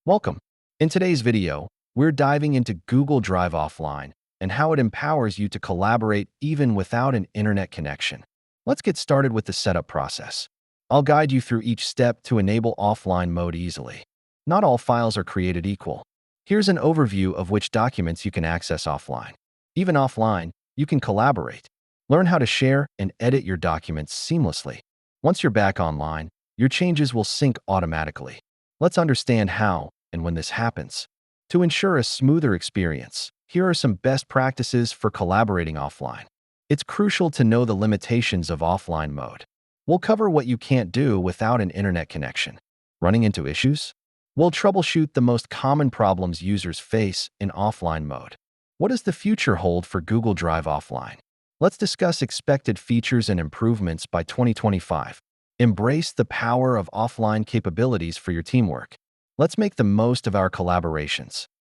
Welcome. In today's video, we're diving into Google Drive Offline and how it empowers you to collaborate even without an internet connection. Let's get started with the setup process. I'll guide you through each step to enable offline mode easily. Not all files are created equal. Here's an overview of which documents you can access offline. Even offline, you can collaborate. Learn how to share and edit your documents seamlessly. Once you're back online, your changes will sync automatically. Let's understand how and when this happens. To ensure a smoother experience, here are some best practices for collaborating offline. It's crucial to know the limitations of offline mode. We'll cover what you can't do without an internet connection. Running into issues? We'll troubleshoot the most common problems users face in offline mode. What does the future hold for Google Drive Offline? Let's discuss expected features and improvements by 2025. Embrace the power of offline capabilities for your teamwork. Let's make the most of our collaborations.